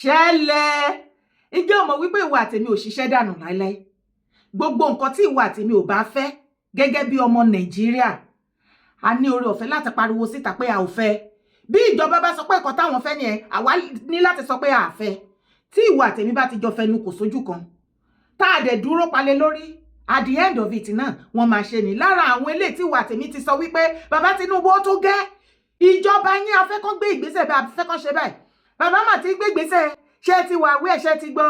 ṣẹlẹ̀ ìjẹ́ ọmọ wípé ìwà àtèmi ò ṣiṣẹ́ dànù láíláí gbogbo nǹkan tí ìwà àtèmi ò bá fẹ́ gẹ́gẹ́ bí ọmọ Nàìjíríà a ní oore ọ̀fẹ́ láti pariwo síta pé a ò fẹ́ bí ìjọba bá sọ pé ẹ̀kọ́ táwọn fẹ́ ni ẹ̀ àwa ní láti sọ pé a fẹ́ tí ìwà àtèmi bá ti jọ fẹnu kò sójú kan tá a dẹ̀ dúró palẹ̀ lórí at the end of it náà wọ́n máa ṣe ní lára àwọn eléyìí tí ìwà àtèmi ti sọ wípé bàbá Tinubu ó tó gẹ́ ìjọba yín afẹ́kọ́ gbé ìgbésẹ̀ bá afẹ́kọ́ ṣe báyìí bàbá mà ti gbé ìgbésẹ̀ ṣé ti wà wí ẹ̀ṣẹ̀ ti gbọ́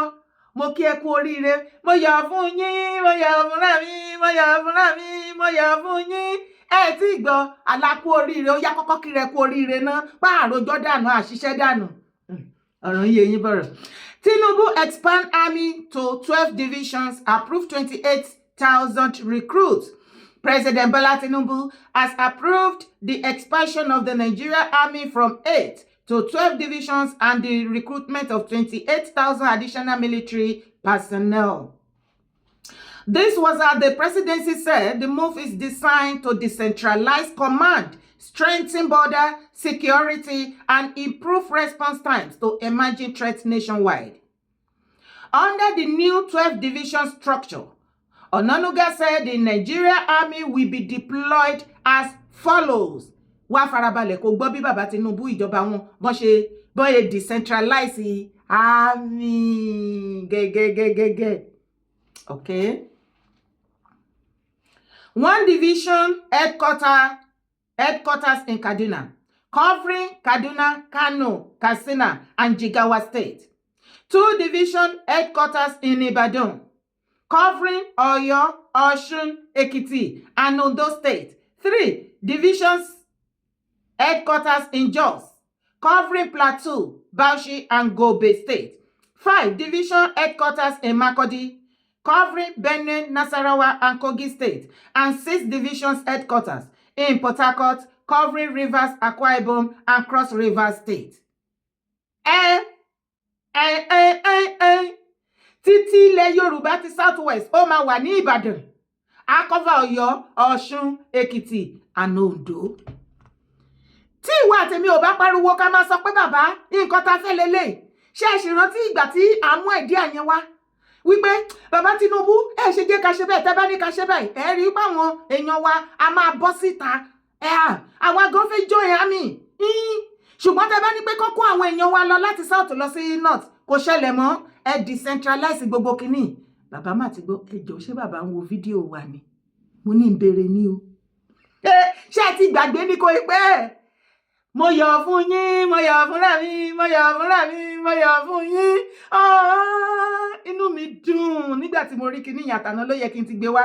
mo kí ẹ kú oríire mo yọ̀ fún yín mo yọ̀ fúnra mi mo yọ̀ fúnra mi mo yọ̀ fún yín ẹ ti gbọ́ alákú oríire ó yá kọ́kọ́ kí rẹ kú oríire náà pààrọ̀jọ́ dànù àṣìṣe dànù ọ̀rọ̀ yìí eyín bọ̀rọ̀. Tinubu expand army to 12 divisions, approve 28,000 recruits. President Bola Tinubu has approved the expansion of the Nigeria army from 8 to 12 divisions and the recruitment of 28,000 additional military personnel. This was as the presidency said the move is designed to decentralize command, strengthen border security, and improve response times to emerging threats nationwide. Under the new 12 division structure, Onanuga said the Nigeria army will be deployed as follows. Wá farabalẹ̀ kó gbọ́ bí bàbá Tinubu ìjọba wọn bọ́n ṣe decentralize army gẹ́gẹ́gẹ́gẹ́. Okay. 1 division headquarters in Kaduna, covering Kaduna, Kano, Katsina, and Jigawa State. 2 division headquarters in Ibadan, covering Oyo, Osun, Ekiti, and Ondo State. 3 divisions headquarters in Jos, covering Plateau, Bauchi, and Gombe State. 5 division headquarters in Makurdi, covering Benue, Nasarawa, and Kogi State, and 6 divisions headquarters in Port Harcourt, covering Rivers, Akwa Ibom, and Cross River State. Títí ilẹ̀ Yorùbá ti Southwest ó máa wà ní Ìbàdàn, á cover Ọ̀yọ́, Ọ̀ṣun, Èkìtì, and Oǹdó. Tí ìwà àtèmi ò bá pariwo ká máa sọ pé bàbá nǹkan tá fẹ́ lélẹ̀ ṣé ẹ sì rántí ìgbà tí à ń mú ẹ̀dí àyẹn wá wípé bàbá Tinubu ẹ ṣe jẹ́ ká ṣe bẹ́ẹ̀ tẹ́ bá ní ká ṣe bẹ́ẹ̀ ẹ rí pé àwọn èèyàn wa a máa bọ́ síta àwa gan fẹ́ join army ṣùgbọ́n tẹ́ bá ní pé kó kó àwọn èèyàn wa lọ láti south lọ sí north kò ṣẹlẹ̀ mọ́ ẹ decentralize gbogbo kínní. Bàbá mà ti gbọ́ ẹjọ́ ṣé bàbá ń wo fídíò wa ni mo ní ń béèrè ní o ṣé ẹ ti gbàgbé ní kò pẹ́ mo yọ̀ fún yín mo yọ̀ fúnra mi mo yọ̀ fúnra mi mo yọ̀ fún yín inú mi dùn nígbà tí mo rí kinní yẹn àtàná ló yẹ kí n ti gbé wá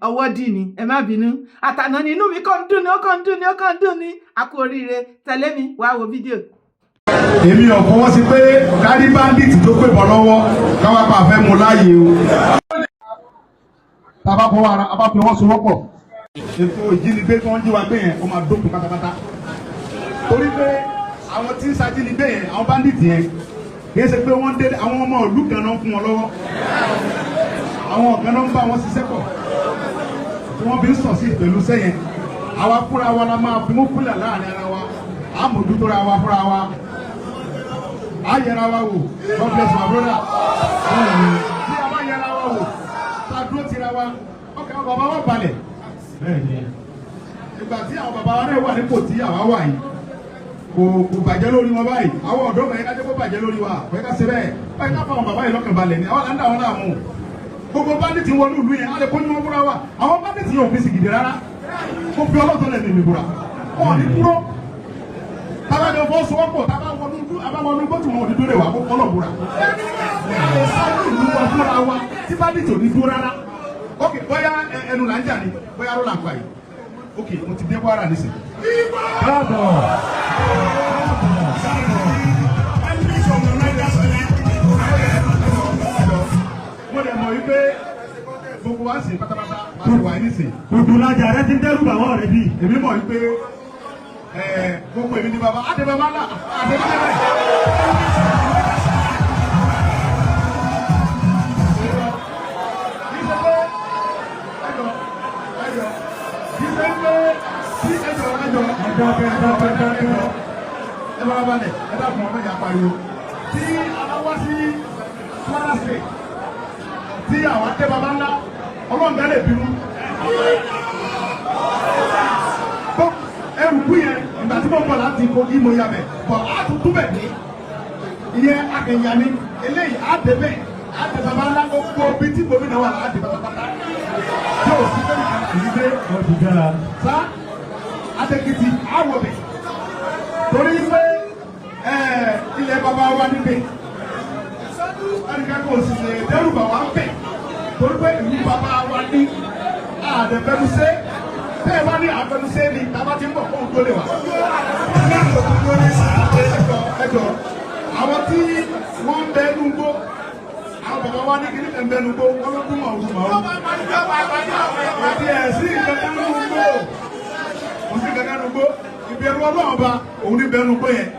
ọwọ́ dì ní ẹ má bínú àtàná ni inú mi kàn ń dùn ní ó kàn ń dùn ní ó kàn ń dùn ní a kú oríire tẹ̀lé mi wá wo fídíò. Èmi ò fọwọ́ sí pé kárí báńdíìtì tó pè bọ́ lọ́wọ́ káwá pa àfẹ́ mu láàyè o. Tàbá fọwọ́ ara a bá fi wọ́n sowọ́pọ̀. Ètò ìjínigbé tí wọ́n jí wa gbé yẹn ó máa dópin pátápátá. Torí pé àwọn tí ń ṣajínigbé yẹn àwọn báńdíìtì yẹn kìí ṣe pé wọ́n dé àwọn ọmọ ìlú kan náà fún wọn lọ́wọ́. Àwọn ọ̀gá náà ń bá wọn ṣiṣẹ́ pọ̀. Tí wọ́n fi ń sọ̀ sí ìpẹ̀lú sẹ́yìn. Àwa fúnra wa la máa fi mú kúlẹ̀ láàrin ara wa. A mójútó ra wa fúnra wa. A yẹra wa wò. God bless my brother. Tí a bá yẹra wa wò, tá a dúró tira wa, ọkàn àwọn bàbá wa balẹ̀. Ìgbà tí àwọn bàbá wa náà wà nípò tí àwa wà yìí, kò bàjẹ́ lórí wọn báyìí. Àwọn ọ̀dọ́ kan yẹn ká jẹ́ kó bàjẹ́ lórí wa. Kò yẹ ká ṣe bẹ́ẹ̀. Báyìí ká fa àwọn bàbá yìí lọ́kàn balẹ̀ ni. Àwọn là ń dà wọn láàmú. Gbogbo báńdíìtì wọnú ìlú yẹn, a lè kójú wọn fúnra wa. Àwọn báńdíìtì yẹn ò fi sì gidi rárá. Mo fi ọlọ́tọ̀ lẹ̀ mímí búra. Wọ́n ní kúrò. Tábà jọ fọ́ sọ́wọ́pọ̀, tábà wọnú gbọ́tù wọn ò ní dúró wà kó kọ́lọ̀ búra. Sáyé ìlú wa fúnra wa tí báńdíìtì ò ní dúró rárá. Ok, bóyá ẹnu là ń jà ní, bóyá ló là ń pa yìí. Ok, mo ti dé Kwara nísìn. Mo dẹ̀ mọ̀ wípé gbogbo wa sì pátápátá wà ní wàá nísìn. Gbogbo lajà rẹ ti ń dẹ́rù bàwọ̀ rẹ bí. Èmi mọ̀ wípé gbogbo èmi ni bàbá Adébábá náà Adébábá náà. Ẹ bá balẹ̀ ẹ bá fún ọmọ ìyá pariwo tí a wá sí Kwara State tí àwọn akẹ́ baba ńlá ọlọ́run bẹ́ẹ̀ lè bínú. Ẹrù kú yẹn ìgbà tí mo bọ̀ láti Kogi mo yà bẹ̀ bọ̀ á tún túbẹ̀ ní ìyẹn akẹ́yà ni eléyìí á dé bẹ́ẹ̀ á dé baba ńlá gbogbo bí tí gómìnà wà á dé pátápátá yóò sí bẹ́ẹ̀ nìkan àyè dé ọdún dára. sá Adékìtì àwọ̀ bẹ̀ torí pé ilẹ̀ baba wa níbẹ̀ ẹnìkan kò sì lè dẹ́rù bà wá bẹ̀ torí pé ìlú baba wa ní àdẹ̀fẹ́nusẹ́ bẹ́ẹ̀ bá ní àfẹnusẹ́ ni tábà ti ń bọ̀ fún ògbólé wa. ẹjọ́ àwọn tí wọ́n ń bẹ ẹnu gbó àwọn bàbá wa ní kíní kan bẹ ẹnu gbó wọ́n ló kún mọ̀ ọ̀hún mọ̀ ọ́n. àti ẹ̀sìn ìkankan nínú gbó kò sí kankan nínú gbó ìbẹ̀rù ọlọ́run ba òun ní bẹnu gbó yẹn.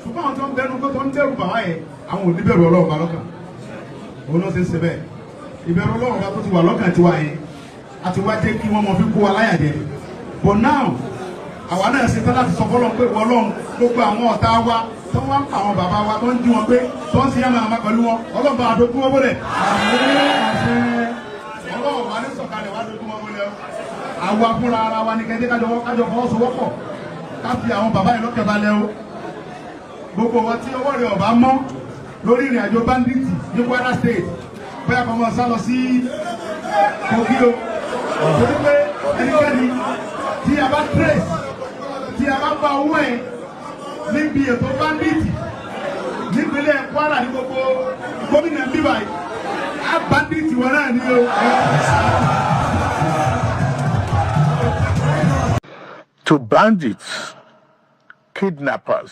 ṣùgbọ́n àwọn tó ń bẹnu gbó tó ń dẹ́rù bàbá yẹn àwọn ò ní bẹ̀rù ọlọ́run ba lọ́kàn òun ló ṣe ń ṣe bẹ́ẹ̀ ìbẹ̀rù ọlọ́run ba tó ti wà lọ́kàn tiwa yẹn àti wá jẹ́ kí wọ́n mọ fi kó wa láyà jẹ but now àwa náà ṣe tán láti sọ fọlọ́n pé wọlọ́n gbogbo àwọn ọ̀tá wa tó wá ń pa àwọn bàbá wa tó ń jí wọn pé tó ń ṣiyàn máa pẹ̀lú wọn ọlọ́ba àdókún wọn bọ́lẹ̀ ọlọ́wọ́ wa ní sọ̀kalẹ̀ wá dókún wọn bọ́lẹ̀ àwa fúnra ara wa ní kẹ́kẹ́ kájọ fọwọ́sowọ́pọ̀ ká fi àwọn bàbá yìí lọ́kẹ́ balẹ̀ o gbogbo wọn tí ọwọ́ rẹ̀ ọ̀bá mọ́ lórí ìrìn àjò bandits ní Kwara State bóyá kọ́ mọ́ sá lọ sí Kogi o torí pé ẹnikẹ́ni tí a bá trace tí a bá gba owó ẹ̀ níbi ètò bandits nípínlẹ̀ Kwara ní gbogbo gómìnà bíbá yìí á bandits wọn náà ní o. To bandits, kidnappers,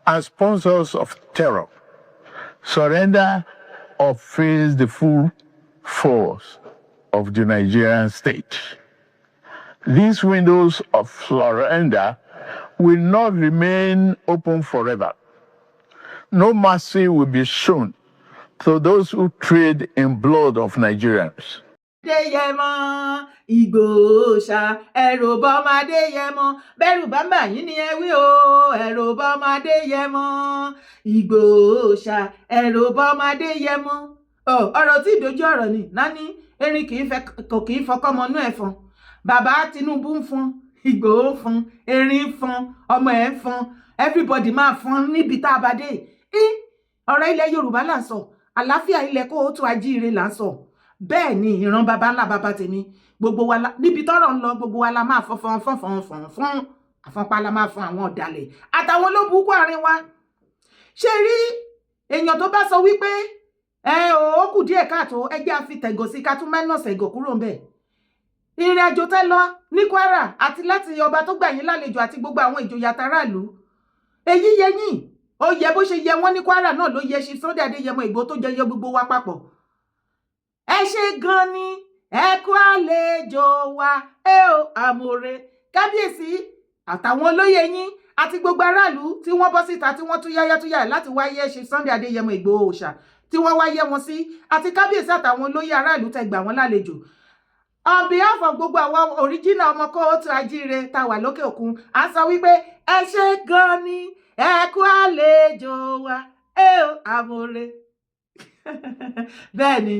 and sponsors of terror, surrender or face the full force of the Nigerian state. These windows of surrender will not remain open forever. No mercy will be shown to those who trade in blood of Nigerians. Adéyẹmọ Ìgbòho ẹ̀rù bọ́mọ Adéyẹmọ bẹ́rù bàbá yín ni ẹ wí o ẹ̀rù bọ́mọ Adéyẹmọ Ìgbòho ẹ̀rù bọ́mọ Adéyẹmọ. ọ̀rọ̀ tí ìdójú ọ̀rọ̀ ni nání erin kò kì í fọkọ́mọnú ẹ̀fọn bàbá Tinubu ń fọn Ìgbòho ń fọn erin ń fọn ọmọ ẹ̀ ń fọn everybody máa fọn níbi tá a bá dé. ọ̀rọ̀ ilẹ̀ Yorùbá là ń sọ àlàáfíà ilẹ̀ Kóòtù Àjíire là ń sọ bẹ́ẹ̀ ni ìran baba ńlá baba tèmi gbogbo wa níbi tọ́rọ̀ ń lọ gbogbo wa la máa fọ́n àfọ́npá la máa fọ́n àwọn ọ̀dàlẹ̀ àtàwọn olóbùkú àárín wa. ṣe rí èèyàn tó bá sọ wípé ó kù díẹ̀ káàtó ẹgbẹ́ àfi tẹ̀gọ̀ sí ká tún mẹ́nọ̀sì ẹ̀gọ̀ kúrò ń bẹ̀. ìrìn àjò tẹ́ lọ ní Kwara àti láti ọba tó gbà yín lálejò àti gbogbo àwọn ìjòyè àtàràlú èyí yẹ yín ó yẹ bó ṣe yẹ wọ́n ní Kwara náà ló yẹ ṣe Sunday Adéyẹmọ Ìgbòho tó jẹyọ gbogbo wa papọ̀. ẹ ṣe gan ni ẹ kú àlejò wa àmọ̀rẹ́ kábíyèsí àtàwọn olóyè yín àti gbogbo aráàlú tí wọ́n bọ́ síta tí wọ́n tún yáyá láti wáyé ṣe Sunday Adéyẹmọ Ìgbòho tí wọ́n wáyé wọn sí àti kábíyèsí àtàwọn olóyè aráàlú tẹ́ gbà wọ́n lálejò. On behalf of gbogbo àwọn original ọmọ Kóòtù Àjíire tá wà lókè òkun à ń sọ wípé ẹ ṣe gan ni ẹ kú àlejò wa àmọ̀rẹ́. bẹ́ẹ̀ ni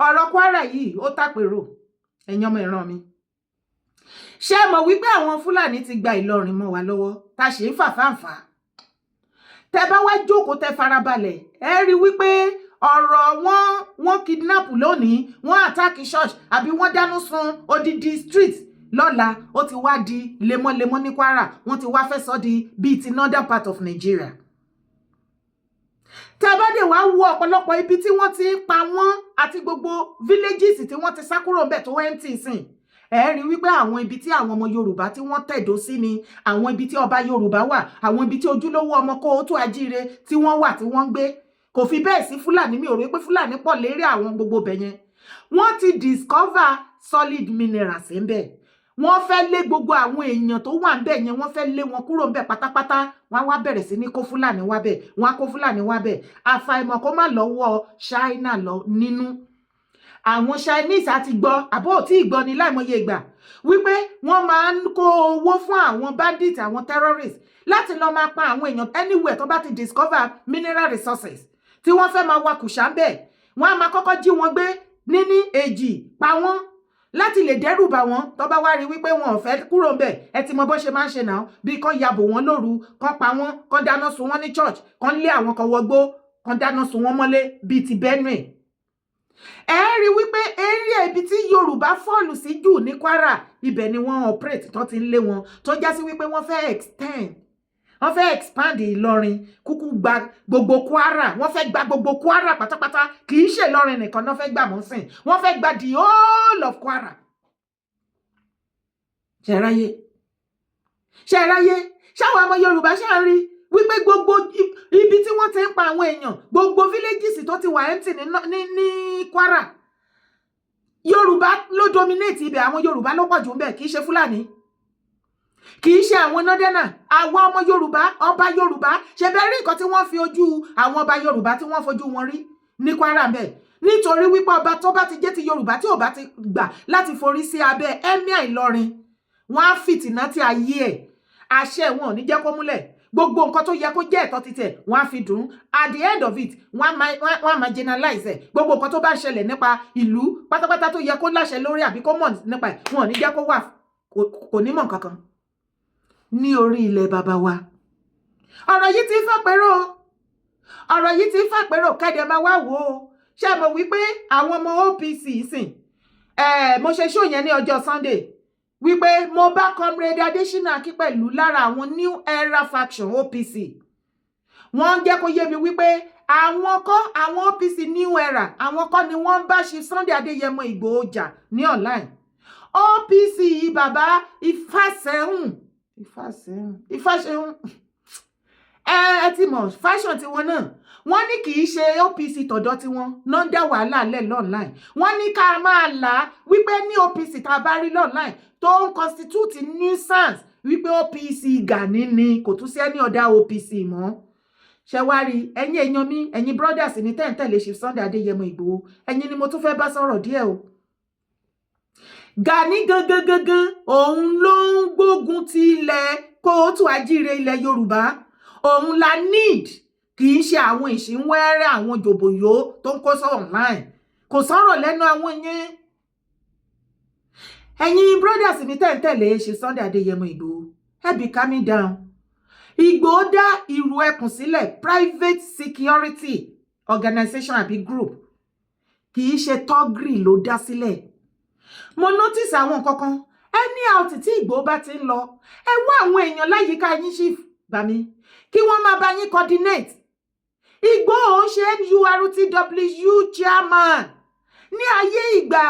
ọ̀rọ̀ Kwara yìí ó tàpérò ẹ̀yin ọmọ ìran mi. ṣé mọ̀ wípé àwọn Fúlàní ti gba Ìlọrin mọ́ wa lọ́wọ́ tá ṣe ń fàfáǹfà. tẹ bá wá jókòó tẹ farabalẹ̀ ẹ rí wípé ọ̀rọ̀ wọn kidnap lónìí wọ́n attack church àbí wọ́n dáná sun odidi street lọ́la ó ti wá di lemọ́lemọ́ ní Kwara wọ́n ti wá fẹ́ sọ di bíi ti northern part of Nigeria. tẹ́bádé wá wo ọ̀pọ̀lọpọ̀ ibi tí wọ́n ti pa wọ́n àti gbogbo villages tí wọ́n ti sá kúrò ńbẹ̀ tó empty sìn ẹ rí wípé àwọn ibi tí àwọn ọmọ Yorùbá tí wọ́n tẹ̀dó sí ni àwọn ibi tí ọba Yorùbá wà àwọn ibi tí ojúlówó ọmọ Kóòtù Àjíire tí wọ́n wà tí wọ́n ń gbé kò fi bẹ́ẹ̀ sí Fúlàní mi ò rí pé Fúlàní pọ̀ lérí àwọn gbogbo bẹ̀ yẹn wọ́n ti discover solid minerals ńbẹ̀ wọ́n fẹ́ lé gbogbo àwọn èèyàn tó wà ńbẹ̀ yẹn wọ́n fẹ́ lé wọn kúrò ńbẹ̀ pátápátá wọ́n wá bẹ̀rẹ̀ sí ní kó Fúlàní wá bẹ̀ wọ́n á kó Fúlàní wá bẹ̀ àfàìmọ̀ kó má lọ́wọ́ China lọ nínú àwọn Chinese àti gbọ́ àbó tí ìgbọ́ ni láìmọye ìgbà wípé wọ́n máa ń kó owó fún àwọn bandits àwọn terrorists láti lọ máa pa àwọn èèyàn anywhere tó bá ti discover mineral resources tí wọ́n fẹ́ máa wakùsà ń bẹ̀ wọ́n á máa kọ́kọ́ jí wọn gbé níní èjì pa wọ́n láti lè dẹ́rù bà wọ́n tó bá wá rí wípé wọn ò fẹ́ kúrò ń bẹ̀ ẹ ti mọ bó ṣe máa ń ṣe náà bí kán yabò wọ́n lóru kán pa wọ́n kán dáná sun wọ́n ní church kán lé àwọn kan wọgbó kán dáná sun wọ́n mọ́lé bíi ti Benue ẹ rí wípé area ibi tí Yorùbá fọ́ọ̀lù sí jù ní Kwara ibẹ̀ ni wọ́n operate tó ti ń lé wọn tó já sí wípé wọ́n fẹ́ expand Ìlọrin kúkú gba gbogbo Kwara wọ́n fẹ́ gba gbogbo Kwara pátápátá kì í ṣe Ìlọrin nìkan náà fẹ́ gbà mọ́ sìn wọ́n fẹ́ gba the whole of Kwara ṣẹ̀ráyé ṣáwọn ọmọ Yorùbá ṣáà rí wípé gbogbo ibi tí wọ́n ti ń pa àwọn èèyàn gbogbo villages tó ti wà empty ní Kwara Yorùbá ló dominate ibẹ̀ àwọn Yorùbá ló pọ̀ jù ń bẹ̀ kì í ṣe Fúlàní kì í ṣe àwọn nọ́dẹ́nà àwọn ọmọ Yorùbá ọba Yorùbá ṣe bẹ́ẹ̀ rí nǹkan tí wọ́n fi ojú àwọn ọba Yorùbá tí wọ́n fojú wọn rí ní Kwara bẹ́ẹ̀ nítorí wípé ọba tó bá ti jẹ́ ti Yorùbá tí ò bá ti gbà láti forí sí abẹ́ Emir Ìlọrin wọ́n á fìtìná tí ayé ẹ̀ àṣẹ wọn ò ní jẹ́ kó múlẹ̀ gbogbo nǹkan tó yẹ kó jẹ́ ẹ̀tọ́ títẹ̀ wọ́n á fi dùn at the end of it wọ́n á marginalize ẹ̀ gbogbo nǹkan tó bá ṣẹlẹ̀ nípa ìlú pátápátá tó yẹ kó láṣẹ lórí àbí kó mọ̀ nípa ẹ̀ wọn ò ní jẹ́ kó wà kò ní mọ̀ kankan ní orí ilẹ̀ bàbá wa ọ̀rọ̀ yìí ti ń fàpérò kẹ́dẹ̀ máa wá wò ó ṣé mo wí pé àwọn ọmọ OPC sìn mo ṣe ṣó yẹn ní ọjọ́ Sunday wípé mo bá Comrade Adésínà Akínpẹ̀lú lára àwọn New Era faction OPC wọ́n jẹ́ kó yé mi wípé àwọn OPC New Era àwọn kọ́ ni wọ́n bá ṣe Sunday Adéyẹmọ Ìgbòho jà ní online OPC bàbá Ifásẹ̀hùn ẹ ti mọ̀ fashion tiwọn náà wọ́n ní kì í ṣe OPC tọ̀dọ̀ tiwọn náà dá wàhálà lẹ̀ online wọ́n ní ká máa là á wípé ní OPC tá a bá rí online tó ń constitute nuisance wípé OPC Gani ni kò tún sí ẹni ọ̀dà OPC mọ́ ṣe wá rí ẹ̀yin èèyàn mi ẹ̀yin brothers ní tẹ̀ǹtẹ̀lé ṣe Sunday Adéyẹmọ Ìgbòho ẹ̀yin ni mo tún fẹ́ bá sọ̀rọ̀ díẹ̀ o Gani gangan òun ló ń gbógun ti ilẹ̀ kóòtù àjíire ilẹ̀ Yorùbá òun la need kì í ṣe àwọn ìṣínwẹ́rẹ́ àwọn jòbòyó tó ń kó sọ̀rọ̀ online kò sọ̀rọ̀ lẹ́nu àwọn yẹn ẹ̀yin brothers ní tẹ̀ǹtẹ̀lé ṣe Sunday Adéyẹmọ Ìgbòho ẹ be calming down Ìgbòho dá ìrù ẹkùn sílẹ̀ private security organization àbí group kì í ṣe tọ́gìrì ló dá sílẹ̀ mo notice àwọn nǹkan kan ẹni àùtì tí Ìgbòho bá ti ń lọ ẹ wá àwọn èèyàn láyìíká yín sí gbà mí kí wọ́n máa bá yín coordinate Ìgbòho ń ṣe NURTW chairman ní ayé ìgbà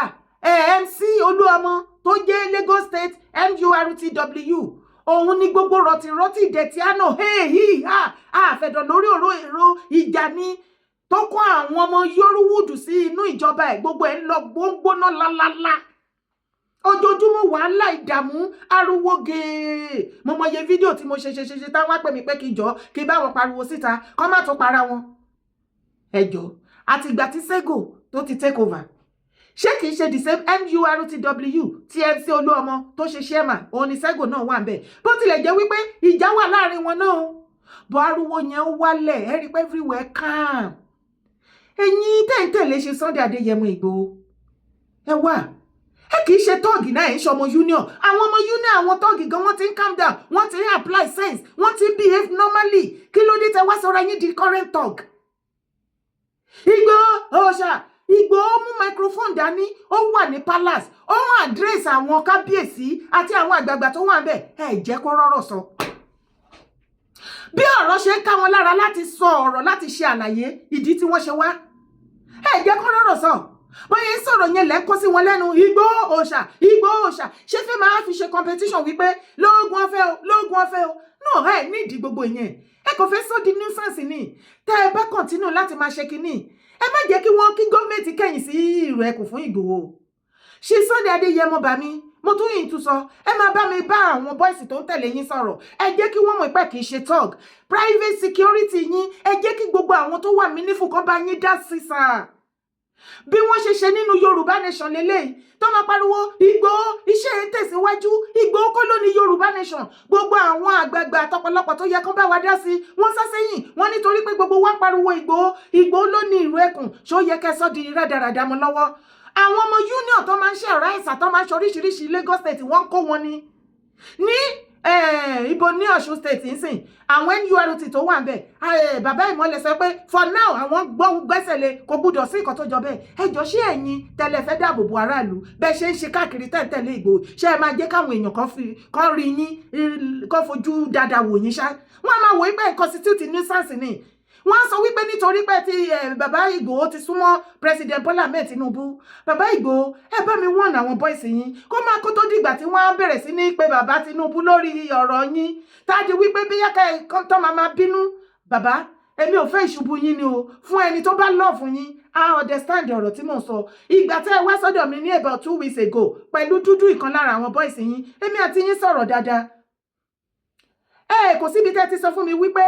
MC Olúọmọ tó jẹ́ Lagos State NURTW òun ni gbogbo rọ̀tìrọ̀tì ìdẹ̀tí àná àfẹ̀dọ̀ lórí ọ̀rọ̀ èrò ìjà ni tó kó àwọn ọmọ Yorùwùdù sí inú ìjọba ẹ̀ gbogbo ẹ̀ ń lọ gbóngbóná lálálá ojoojúmọ́ wàhálà ìdààmú ariwo gèè mo mọye fídíò tí mo ṣe táwọn wá pè mí pé kí jọ kí bá wọn pariwo síta kọ́ má tún para wọn ẹjọ́ àtìgbà tí Sego tó ti take over ṣé kìí ṣe the same NURTW tí MC Olúọmọ tó ṣe chairman òun ni Sego náà wà ń bẹ̀ bó tilẹ̀ jẹ́ wípé ìjà wà láàrin wọn náà bọ́ ariwo yẹn ó wálẹ̀ ẹ rí pé everywhere calm ẹ̀yin tẹ̀ǹtẹ̀lé ṣe Sunday Adéyẹmọ Ìgbòho ẹ wà ẹ kìí ṣe tọ́ọ̀gì náà ẹ̀ ń ṣọmọ union àwọn ọmọ union àwọn tọ́ọ̀gì gan wọ́n ti ń calm down wọ́n ti ń apply sense wọ́n ti ń behave normally kí ló dé tẹ wá sọ̀rọ̀ yín di current talk. Ìgbòho ọ̀ṣà Ìgbòho mú microphone dání ó wà ní palace ó ń address àwọn kábíyèsí àti àwọn àgbààgbà tó wà ń bẹ̀ ẹ jẹ́ kó rọ́rọ̀ sọ. bí ọ̀rọ̀ ṣe ń ká wọn lára láti sọ ọ̀rọ̀ láti ṣe àlàyé ìdí tí wọ́n ṣe wá ẹ jẹ́ kó rọ́rọ̀ sọ. bóyá ń sọ̀rọ̀ yẹn lẹ́kọ́ sí wọn lẹ́nu Ìgbòho òòṣà ṣé fẹ́ máa fi ṣe competition wípé lóògùn ọ̀fẹ́ o náà ẹ nídìí gbogbo yẹn ẹ kò fẹ́ sọ di nuisance ni tẹ́ ẹ bá continue láti máa ṣe kinní ẹ má jẹ́ kí wọ́n kí gọ́ọ̀mẹ̀ntì kẹ̀yìn sí ìrù ẹkùn fún Ìgbòho ṣe Sunday Adéyẹmọ bá mi mo tún yìí tún sọ ẹ máa bá mi bá àwọn bọ́ìsì tó ń tẹ̀lé yín sọ̀rọ̀ ẹ jẹ́ kí wọ́n mọ̀ pé kì í ṣe tug private security yín ẹ jẹ́ kí gbogbo àwọn tó wà meaningful kan bá yín dá sí sáà bí wọ́n ṣe ṣe nínú Yorùbá nation lélẹ́yìí tó máa pariwo Ìgbòho iṣẹ́ tẹ̀síwájú Ìgbòho kọ́ ló ní Yorùbá nation gbogbo àwọn àgbààgbà àtọ̀pọ̀lọpọ̀ tó yẹ kán bá wa dá sí wọ́n sá sẹ́yìn wọ́n nítorí pé gbogbo wa pariwo Ìgbòho ló ní ìlú ẹkùn ṣó yẹ kẹsọ́ di rádaràdà mọ́ lọ́wọ́ àwọn ọmọ union tó máa ń ṣe ọ̀rá ìsà tó máa ń ṣe oríṣiríṣi Lagos State wọ́n kó wọn ní ibo ní Ọ̀ṣun state nsìn àwọn NURT tó wà ńbẹ̀ bàbá Ìmọ̀lẹ̀ sọ pé for now àwọn gbẹ́sẹ̀ lé kò gbúdọ̀ sí nǹkan tó jọ bẹ́ẹ̀ ẹjọ́ ṣé ẹ̀yin tẹ́lẹ̀ fẹ́ dáàbò bo aráàlú bẹ́ẹ̀ ṣe ń ṣe káàkiri tẹ̀lé Ìgbòho ṣé ẹ máa jẹ́ káwọn èèyàn kan rí yín kan fojú dáadáa wò yín ṣá wọ́n á máa wò wípé constitute nuisance ni wọ́n sọ wípé nítorí pé tí bàbá Ìgbòho ti súnmọ́ president Bola Ahmed Tinubu bàbá Ìgbòho ẹ bá mi wọ́n àwọn bọ́ìsì yín kó máa kó tó dìgbà tí wọ́n á bẹ̀rẹ̀ sí ní pé bàbá Tinubu lórí ọ̀rọ̀ yín táàdì wípé bí yàkẹ́ tó máa bínú bàbá èmi ò fẹ́ ìṣubú yín ni o fún ẹni tó bá love fún yín I understand ọ̀rọ̀ tí mò ń sọ ìgbà tẹ́ ẹ wá sọ́dọ̀ mi ní about 2 weeks ago pẹ̀lú dúdú ìkan lára àwọn bọ́ìsì yín èmi àti yín sọ̀rọ̀ dáadáa kò síbi tẹ́ ti sọ fún mi wípé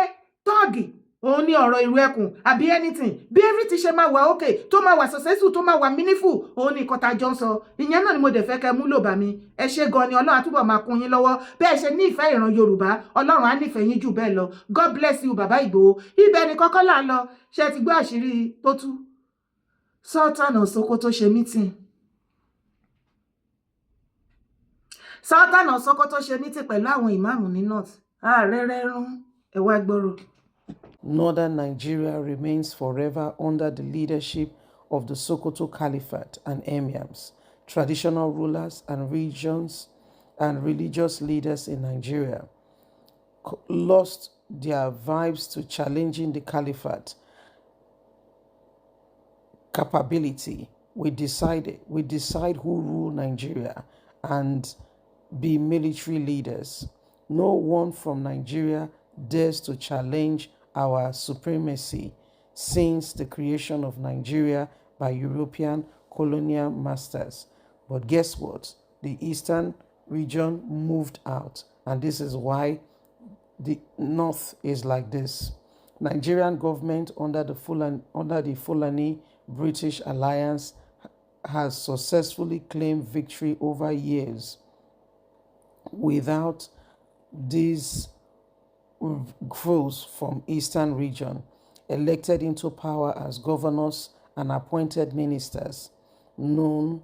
tọ́ọ̀gì òun ní ọ̀rọ̀ ìlú ẹkùn àbí anything bí everything ṣe máa wà okay tó máa wà successful tó máa wà meaningful òun ní nǹkan tá a jọ ń sọ ìyẹn náà ni mo dẹ̀ fẹ́ kẹ́ mú lò bá mi ẹ ṣé gan ni ọlọ́run àtúbọ̀ máa kún yín lọ́wọ́ bẹ́ẹ̀ ṣe ní ìfẹ́ ìran Yorùbá ọlọ́run á nífẹ̀ẹ́ yín jù bẹ́ẹ̀ lọ God bless you bàbá Ìgbòho ibẹ̀ ni kọ́kọ́ là ń lọ ṣe ti gbọ́ àṣírí tó tú Sultan of Sokoto ṣe meeting Sultan of Sokoto ṣe meeting pẹ̀lú àwọn ìmáàmù ní north ààrẹ rẹ́rún ẹ wá gbọ́rọ̀. Northern Nigeria remains forever under the leadership of the Sokoto Caliphate and emirs, traditional rulers and regions and religious leaders in Nigeria lost their vibes to challenging the caliphate capability. We decide who rule Nigeria and be military leaders. No one from Nigeria dares to challenge our supremacy since the creation of Nigeria by European colonial masters. But guess what? The eastern region moved out, and this is why the north is like this. Nigerian government under the Fulani British alliance has successfully claimed victory over years without these growth from eastern region elected into power as governors and appointed ministers. Known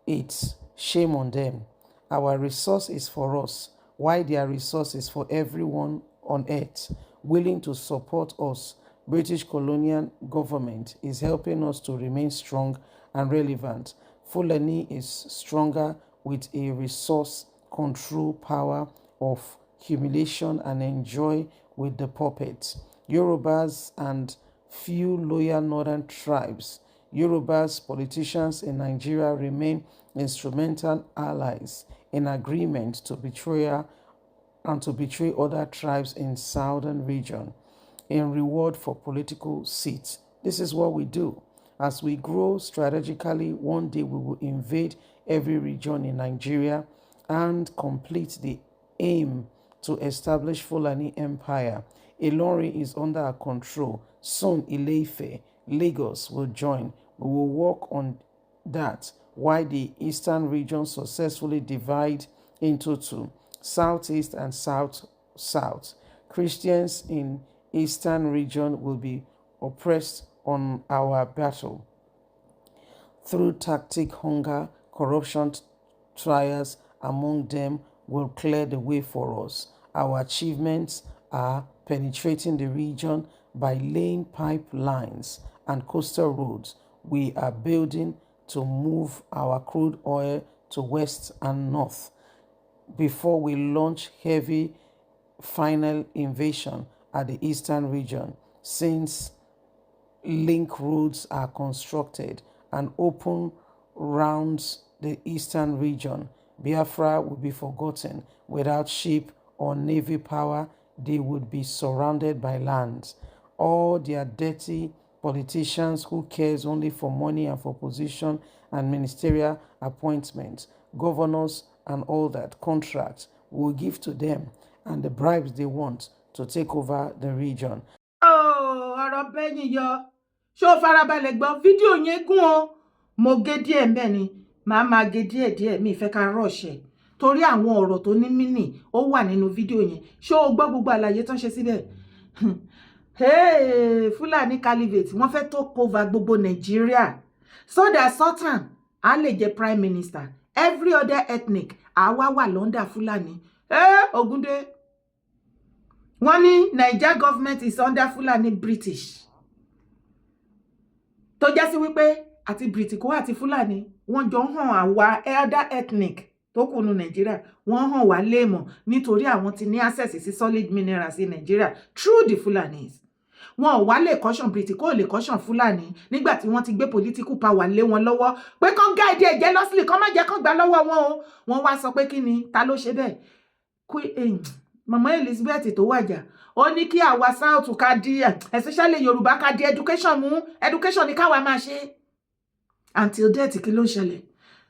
it, shame on them. Our resource is for us, while their resource is for everyone on earth willing to support us. British colonial government is helping us to remain strong and relevant. Fulani is stronger with a resource control power of humiliation and enjoy with the puppets. Yorubas and few loyal northern tribes. Yorubas politicians in Nigeria remain instrumental allies in agreement to betray other tribes in southern region in reward for political seats. This is what we do. As we grow strategically, one day we will invade every region in Nigeria and complete the aim to establish Fulani Empire. Ilorin is under our control. Soon Ile-Ife, Lagos will join. We will work on that while the eastern region successfully divide into two, southeast and south-south. Christians in eastern region will be oppressed on our battle. Through tactic, hunger, corruption, trials among them will clear the way for us. Our achievements are penetrating the region by laying pipelines and coastal roads. We are building to move our crude oil to west and north before we launch heavy final invasion at the eastern region. Since link roads are constructed and open rounds the eastern region, Biafra will be forgotten. Without ship or navy power, they would be surrounded by lands. All their dirty politicians who cares only for money and for position and ministerial appointments, governors and all that, contracts, will give to them and the bribes they want to take over the region. ọ̀rọ̀ bẹ́yìn yọ ṣó farabalẹ̀ gbọ́ fídíò yẹn gùn o mo gé díẹ̀ ńbẹ̀ ni màá máa gé díẹ̀ mi ìfẹ́ ká rọ̀ṣẹ̀ torí àwọn ọ̀rọ̀ tó ní mínì ó wà nínú fídíò yẹn ṣó o gbọ́ gbogbo àlàyé tó ń ṣe síbẹ̀ Fúlàní caliphate wọ́n fẹ́ tó cover gbogbo Nàìjíríà so that Sultan á lè jẹ́ prime minister every other ethnic àwa wà lọ́ndà Fúlàní Ògúndé wọ́n ní Nigeria government is under Fúlàní British tó jẹ́ sí wípé àti Britiko àti Fúlàní wọ́n jọ hàn àwa elder ethnic tó kùnú Nàìjíríà wọ́n hàn wá léèmọ̀ nítorí àwọn ti ní access sí solid minerals in Nàìjíríà through the Fulanis wọn ò wá lè caution Britiko ò lè caution Fúlàní nígbà tí wọ́n ti gbé political power lé wọn lọ́wọ́ pé kán gáìdì ẹ̀jẹ̀ lọ́sílì kán má jẹ́ kán gbà lọ́wọ́ wọn o wọ́n wá sọ pé kí ni ta ló ṣe bẹ́ẹ̀ Mama Elizabeth tó wàjà ó ní kí àwa South ká di especially Yorùbá ká di education mú education ní káwa máa ṣe until death kí ló ń ṣẹlẹ̀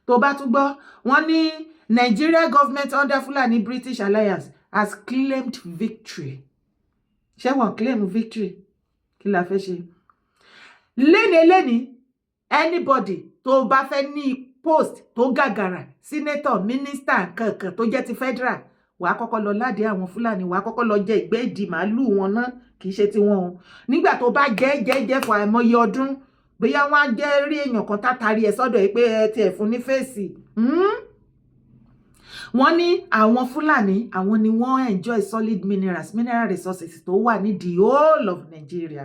tó bá tún gbọ́ wọ́n ní Nigeria government under Fulani British Alliance has claimed victory ṣé wọ́n claim victory kí la fẹ́ ṣe léni anybody tó bá fẹ́ ní post tó gàgàrà senator minister kankan tó jẹ́ ti federal wàá kọ́kọ́ lọ ládé àwọn Fúlàní wàá kọ́kọ́ lọ jẹ ìgbẹ́ ìdì màálù wọn náà kì í ṣe tiwọn o nígbà tó bá jẹ́ fún àìmọye ọdún bóyá wọ́n á jẹ́ rí èèyàn kan tátàrí ẹ̀ sọ́dọ̀ ẹ̀ pé ẹ tiẹ̀ fún ní fèsì wọ́n ní àwọn Fúlàní àwọn ni wọ́n enjoy solid mineral resources tó wà ní the whole of Nigeria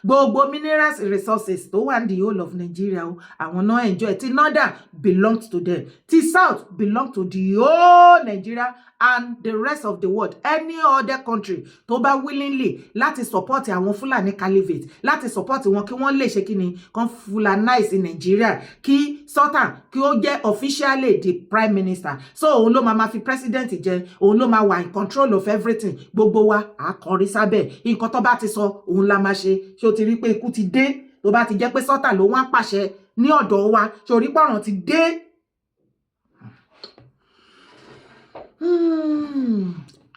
gbogbo minerals resources tó wà ní the whole of Nigeria o àwọn náà enjoy ti northern belong to them ti south belong to the whole Nigeria and the rest of the world any other country tó bá willingly láti support àwọn Fúlàní caliphate láti support wọn kí wọ́n lè ṣe kí ni kan Fulanize Nigeria kí Sultan kí ó jẹ́ officially the prime minister so òun ló máa fi president jẹ òun ló máa wà in control of everything gbogbo wa àkọrí sábẹ́ nǹkan tó bá ti sọ òun la máa ṣe ṣé o ti rí pé ikú ti dé tó bá ti jẹ́ pé Sultan ló wá pàṣẹ ní ọ̀dọ̀ wa ṣé o rí pọ̀ràn ti dé.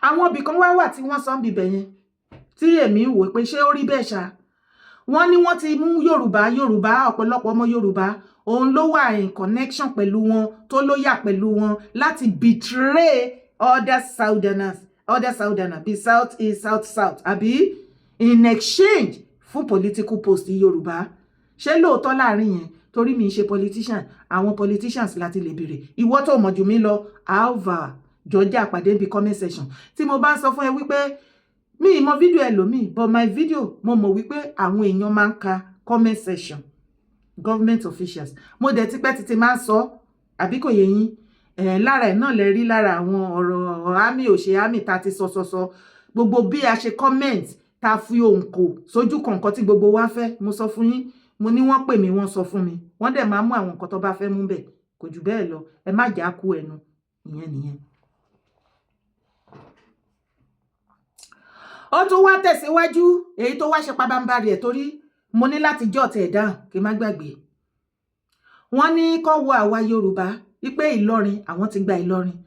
Àwọn ibì kan wà tí wọ́n sọ ń bibẹ̀ yẹn tí èmi wò pé ṣé ó rí bẹ́ẹ̀ ṣá wọ́n ní wọ́n ti mú Yorùbá ọ̀pọ̀lọpọ̀ ọmọ Yorùbá òun ló wà in connection pẹ̀lú wọn tó ló yà pẹ̀lú wọn láti betray other Southerners bí South East South àbí in exchange fún political post Yorùbá ṣé lóòótọ́ láàrin yẹn torí mi ṣe politician àwọn politicians láti lè béèrè ìwọ tó mọ̀ jù mí lọ alva jọjá àpàdé bí comment section tí mo bá ń sọ fún ẹ wípé mi mọ fídíò ẹlòmíì but my video mo mọ̀ wípé àwọn èèyàn máa ń ka comment section government officials mo dẹ̀ tipẹ́ títí máa ń sọ àbí kò yé yín lára ẹ̀ náà lẹ rí lára àwọn ọ̀rọ̀ àmì òṣè àmì tá ti sọ gbogbo bí a ṣe comment tá fi òǹkò sójú kọ̀ọ̀kan tí gbogbo wa fẹ́ mo sọ fún yín mo ní wọ́n pè mí wọ́n sọ fún mi wọ́n dẹ̀ máa mú àwọn nǹkan tó bá fẹ́ mú bẹ̀ kò jù bẹ́ẹ̀ lọ ẹ má jà kú ẹnu ìyẹn nìyẹn. ó tún wá tẹ̀síwájú èyí tó wá ṣe pabambarì ẹ̀ torí mo ní láti jọ́ tẹ̀ dáhùn kí n má gbàgbé wọ́n ní kó wo àwa Yorùbá wípé Ìlọrin àwọn ti gba Ìlọrin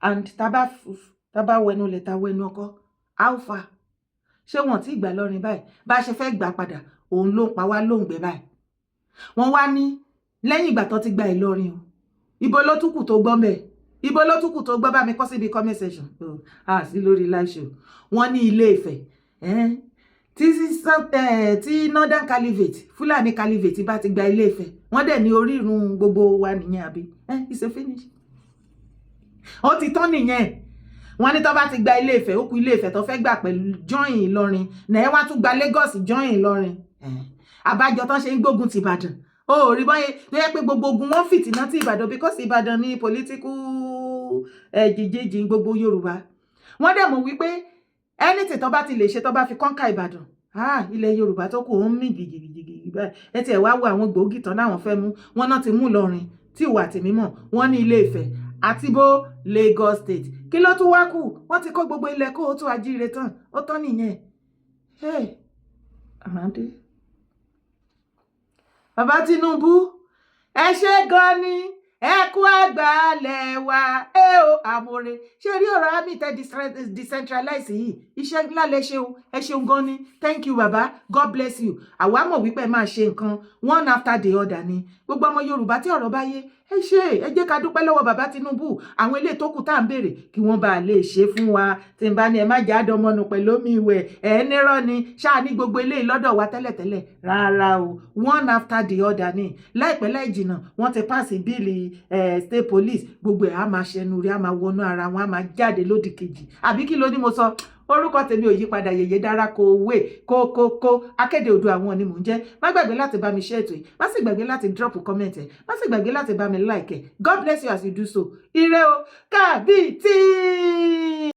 and tábà wẹnu lẹ̀ ta wẹnu ọkọ alpha ṣé wọ́n ti gbà lọ́rin báyìí bá ṣe fẹ́ gbà padà òun ló ń pa wá lóǹgbẹ báyìí wọ́n wá ní lẹ́yìn ìgbà tó ti gba Ìlọrin o ibo ló tún kù tó gbọ́ mbẹ̀ ibo ló tún kù tó gbọ́ bá mi kọ́ síbi comment section sí lórí live show wọ́n ní Ilé-Ifẹ̀ tí northern caliphate Fulani caliphate bá ti gba Ilé-Ifẹ̀ wọ́n dẹ̀ ní orírun gbogbo wa nìyẹn àbí it's a finish ó ti tán nìyẹn wọ́n ní tó bá ti gba Ilé-Ifẹ̀ ó kù Ilé-Ifẹ̀ tó fẹ́ gbà pẹ̀lú join Ìlọrin náà wá tún gba Lagos join Ìlọrin àbájọ tán ṣe ń gbógun ti Ìbàdàn ó rí báyé tó yẹ pé gbogbo ogun wọn fìtínà ti Ìbàdàn because Ìbàdàn ní political jìjìjì gbogbo Yorùbá wọ́n dẹ̀ mọ̀ wípé anything tó bá ti lè ṣe tó bá fi kọ́ńkà Ìbàdàn ilẹ̀ Yorùbá tó kù ó ń mì gìgìgìgì báyìí ẹ tiẹ̀ wá wo àwọn gbòógì tán láwọn fẹ́ mú wọn náà ti mú Ìlọrin tí ìwà tèmi mọ̀ wọ́n ní Ilé-Ifẹ̀ àti bó Lagos State kí ló tún wá kù wọ́n ti kó gbogbo ilẹ̀ kó o tún ajíire tán ó tán nìyẹn àmàdé bàbá Tinubu ẹ ṣé gan ni ẹkú àgbàlẹ̀ wa o àmọ̀rẹ́ ṣé rí ọ̀rọ̀ àmì tẹ́ decentralize yìí iṣẹ́ ńlá lẹ ṣe o ẹ ṣeun gan ni thank you baba God bless you àwa mọ̀ wípé ẹ máa ṣe nǹkan one after the other ni gbogbo ọmọ Yorùbá tí ọ̀rọ̀ bá yé ẹ jẹ́ ká dúpẹ́ lọ́wọ́ bàbá Tinubu àwọn ilé tó kù tá à ń béèrè kí wọ́n bá lè ṣe fún wa tí n bá ní ẹ má jẹ́ àdọ́mọnù pẹ̀lú omi ìwẹ̀ ẹ̀ nírọ́ ni ṣáà ní gbogbo ilé lọ́dọ̀ wa tẹ́lẹ̀tẹ́lẹ̀ rárá o one after the other ni láìpẹ́ láì jìnnà wọ́n ti pàṣẹ bíìlì state police gbogbo ẹ̀ á máa ṣẹnu rí á máa wọnú ara wọn á máa jáde lódì kejì àbí kí ló ní mo sọ orúkọ tèmi ò yípadà Yèyé Dára Kowee kókókó akéde odò àwọn ni mò ń jẹ́ má gbàgbé láti bá mi share ètò yìí má sì gbàgbé láti drop comment ẹ̀ má sì gbàgbé láti bá mi like ẹ̀ God bless you as you do so ire o kábíyèsí.